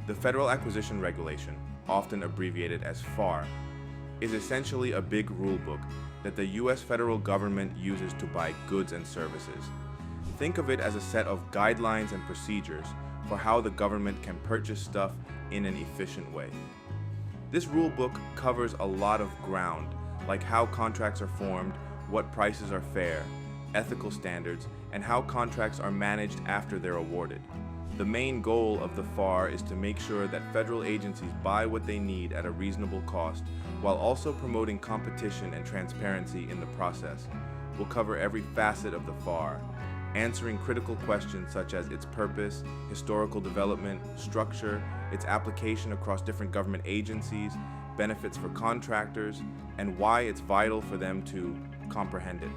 The Federal Acquisition Regulation, often abbreviated as FAR, is essentially a big rulebook that the U.S. federal government uses to buy goods and services. Think of it as a set of guidelines and procedures for how the government can purchase stuff in an efficient way. This rulebook covers a lot of ground, like how contracts are formed, what prices are fair, ethical standards, and how contracts are managed after they're awarded. The main goal of the FAR is to make sure that federal agencies buy what they need at a reasonable cost, while also promoting competition and transparency in the process. We'll cover every facet of the FAR, answering critical questions such as its purpose, historical development, structure, its application across different government agencies, benefits for contractors, and why it's vital for them to comprehend it.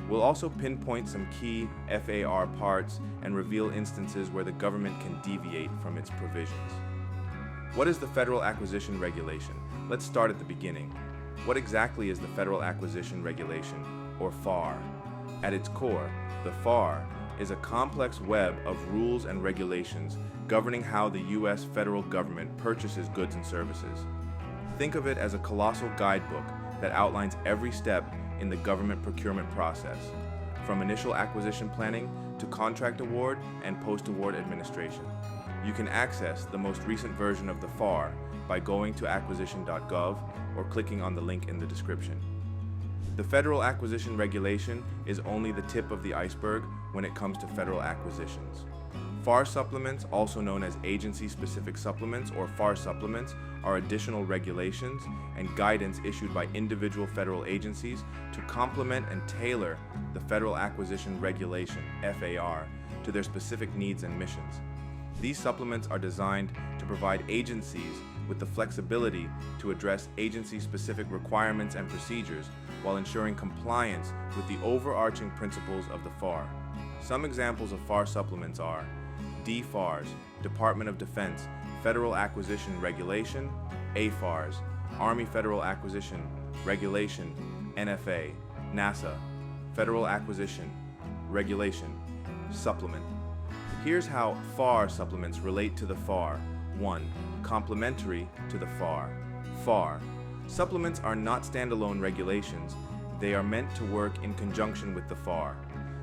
We'll also pinpoint some key FAR parts and reveal instances where the government can deviate from its provisions. What is the Federal Acquisition Regulation? Let's start at the beginning. What exactly is the Federal Acquisition Regulation, or FAR? At its core, the FAR is a complex web of rules and regulations governing how the U.S. federal government purchases goods and services. Think of it as a colossal guidebook that outlines every step in the government procurement process, from initial acquisition planning to contract award and post-award administration. You can access the most recent version of the FAR by going to acquisition.gov or clicking on the link in the description. The Federal Acquisition Regulation is only the tip of the iceberg when it comes to federal acquisitions. FAR supplements, also known as agency-specific supplements or FAR supplements, are additional regulations and guidance issued by individual federal agencies to complement and tailor the Federal Acquisition Regulation, FAR, to their specific needs and missions. These supplements are designed to provide agencies with the flexibility to address agency-specific requirements and procedures while ensuring compliance with the overarching principles of the FAR. Some examples of FAR supplements are DFARS, Department of Defense, Federal Acquisition Regulation, AFARS, Army Federal Acquisition Regulation, NFA, NASA, Federal Acquisition Regulation, Supplement. Here's how FAR supplements relate to the FAR. 1. Complementary to the FAR. FAR. Supplements are not standalone regulations. They are meant to work in conjunction with the FAR.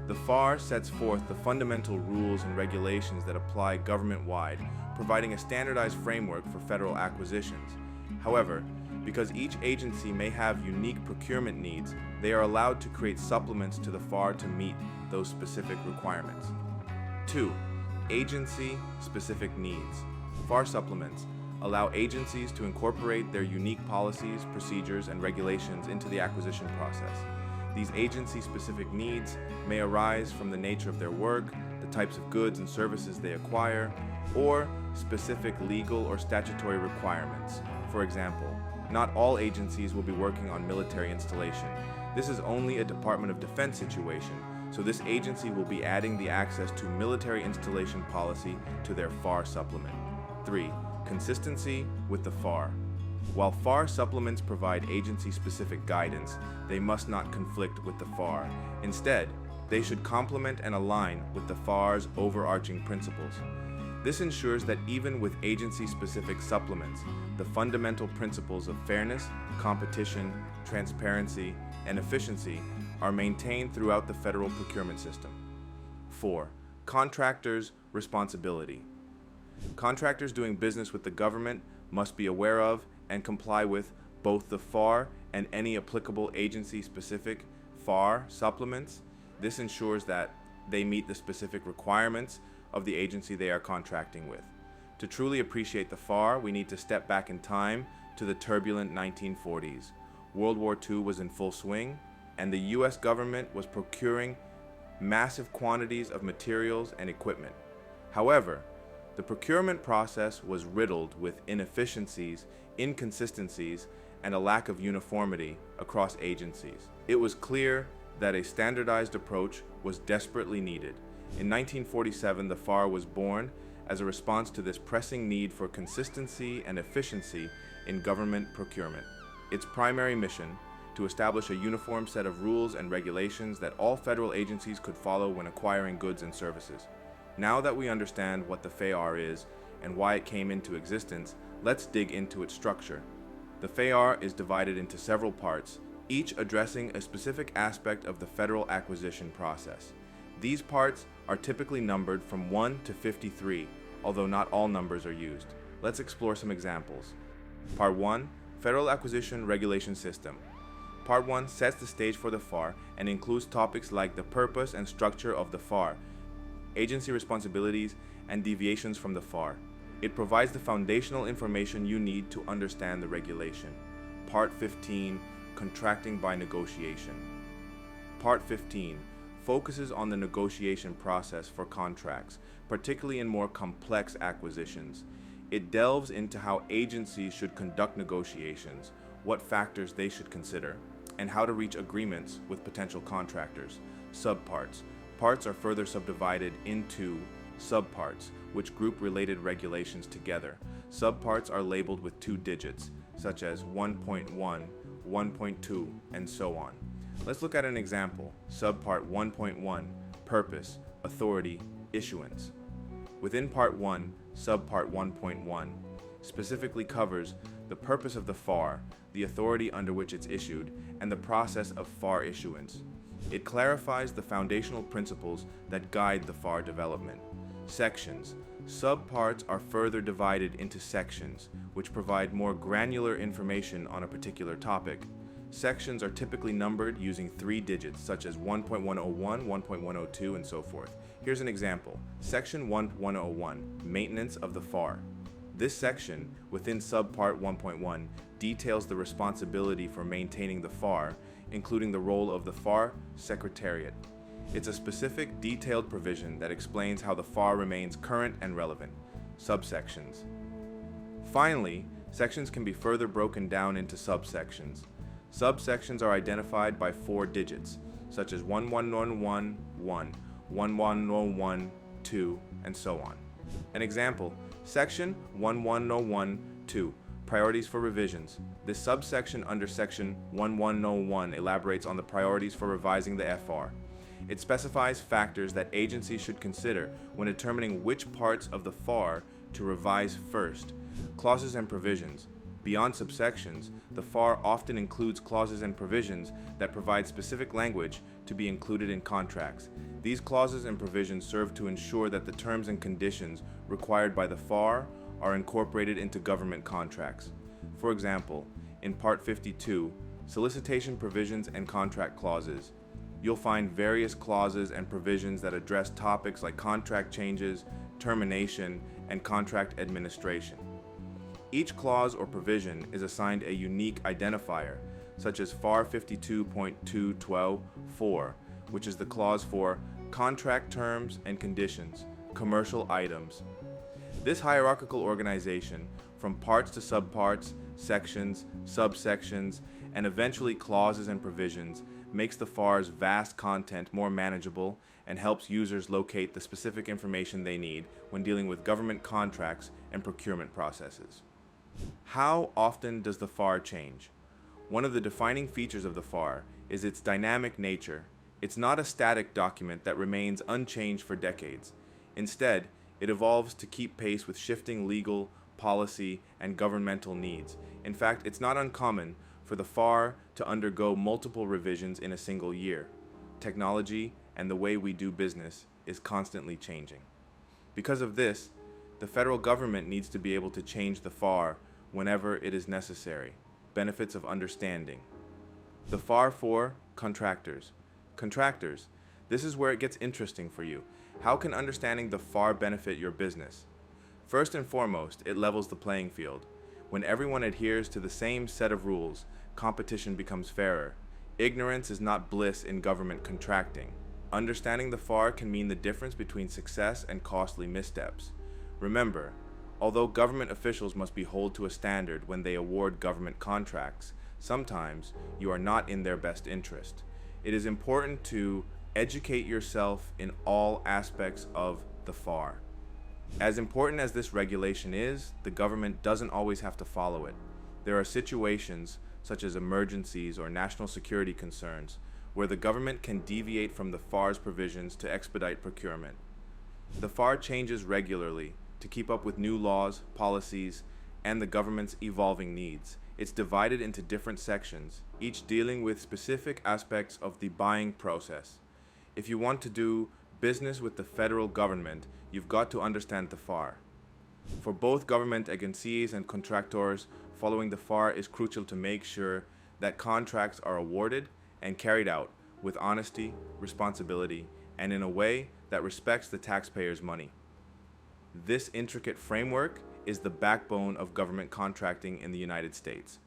The FAR sets forth the fundamental rules and regulations that apply government-wide, providing a standardized framework for federal acquisitions. However, because each agency may have unique procurement needs, they are allowed to create supplements to the FAR to meet those specific requirements. 2. Agency-specific needs. FAR supplements allow agencies to incorporate their unique policies, procedures, and regulations into the acquisition process. These agency-specific needs may arise from the nature of their work, the types of goods and services they acquire, or specific legal or statutory requirements. For example, not all agencies will be working on military installation. This is only a Department of Defense situation, so this agency will be adding the access to military installation policy to their FAR supplement. 3. Consistency with the FAR. While FAR supplements provide agency-specific guidance, they must not conflict with the FAR. Instead, they should complement and align with the FAR's overarching principles. This ensures that even with agency-specific supplements, the fundamental principles of fairness, competition, transparency, and efficiency are maintained throughout the federal procurement system. 4. Contractors' Responsibility. Contractors doing business with the government must be aware of and comply with both the FAR and any applicable agency-specific FAR supplements. This ensures that they meet the specific requirements of the agency they are contracting with. To truly appreciate the FAR, we need to step back in time to the turbulent 1940s. World War II was in full swing, and the U.S. government was procuring massive quantities of materials and equipment. However, the procurement process was riddled with inefficiencies, inconsistencies, and a lack of uniformity across agencies. It was clear that a standardized approach was desperately needed. In 1947, the FAR was born as a response to this pressing need for consistency and efficiency in government procurement. Its primary mission, to establish a uniform set of rules and regulations that all federal agencies could follow when acquiring goods and services. Now that we understand what the FAR is and why it came into existence, let's dig into its structure. The FAR is divided into several parts, each addressing a specific aspect of the federal acquisition process. These parts are typically numbered from 1 to 53, although not all numbers are used. Let's explore some examples. Part 1, Federal Acquisition Regulation System. Part 1 sets the stage for the FAR and includes topics like the purpose and structure of the FAR, agency responsibilities, and deviations from the FAR. It provides the foundational information you need to understand the regulation. Part 15, Contracting by Negotiation. Part 15 focuses on the negotiation process for contracts, particularly in more complex acquisitions. It delves into how agencies should conduct negotiations, what factors they should consider, and how to reach agreements with potential contractors. Subparts. Parts are further subdivided into subparts, which group related regulations together. Subparts are labeled with 2 digits, such as 1.1, 1.2, and so on. Let's look at an example. Subpart 1.1, Purpose, Authority, Issuance. Within Part 1, Subpart 1.1 specifically covers the purpose of the FAR, the authority under which it's issued, and the process of FAR issuance. It clarifies the foundational principles that guide the FAR development. Sections. Subparts are further divided into sections, which provide more granular information on a particular topic. Sections are typically numbered using 3 digits, such as 1.101, 1.102, and so forth. Here's an example. Section 1.101, Maintenance of the FAR. This section, within Subpart 1.1, details the responsibility for maintaining the FAR, including the role of the FAR Secretariat. It's a specific, detailed provision that explains how the FAR remains current and relevant. Subsections. Finally, sections can be further broken down into subsections. Subsections are identified by 4 digits, such as 1111, 1101, and so on. An example, Section 1101-2, Priorities for Revisions. This subsection under Section 1101 elaborates on the priorities for revising the FR. It specifies factors that agencies should consider when determining which parts of the FAR to revise first. Clauses and provisions. Beyond subsections, the FAR often includes clauses and provisions that provide specific language to be included in contracts. These clauses and provisions serve to ensure that the terms and conditions required by the FAR are incorporated into government contracts. For example, in Part 52, Solicitation Provisions and Contract Clauses, you'll find various clauses and provisions that address topics like contract changes, termination, and contract administration. Each clause or provision is assigned a unique identifier, such as FAR 52.212.4, which is the clause for contract terms and conditions, commercial items. This hierarchical organization, from parts to subparts, sections, subsections, and eventually clauses and provisions, makes the FAR's vast content more manageable and helps users locate the specific information they need when dealing with government contracts and procurement processes. How often does the FAR change? One of the defining features of the FAR is its dynamic nature. It's not a static document that remains unchanged for decades. Instead, it evolves to keep pace with shifting legal, policy, and governmental needs. In fact, it's not uncommon for the FAR to undergo multiple revisions in a single year. Technology and the way we do business is constantly changing. Because of this, the federal government needs to be able to change the FAR whenever it is necessary. Benefits of understanding. The FAR for Contractors. Contractors, this is where it gets interesting for you. How can understanding the FAR benefit your business? First and foremost, it levels the playing field. When everyone adheres to the same set of rules, competition becomes fairer. Ignorance is not bliss in government contracting. Understanding the FAR can mean the difference between success and costly missteps. Remember, although government officials must be held to a standard when they award government contracts, sometimes you are not in their best interest. It is important to educate yourself in all aspects of the FAR. As important as this regulation is, the government doesn't always have to follow it. There are situations, such as emergencies or national security concerns, where the government can deviate from the FAR's provisions to expedite procurement. The FAR changes regularly to keep up with new laws, policies, and the government's evolving needs. It's divided into different sections, each dealing with specific aspects of the buying process. If you want to do business with the federal government, you've got to understand the FAR. For both government agencies and contractors, following the FAR is crucial to make sure that contracts are awarded and carried out with honesty, responsibility, and in a way that respects the taxpayer's money. This intricate framework is the backbone of government contracting in the United States.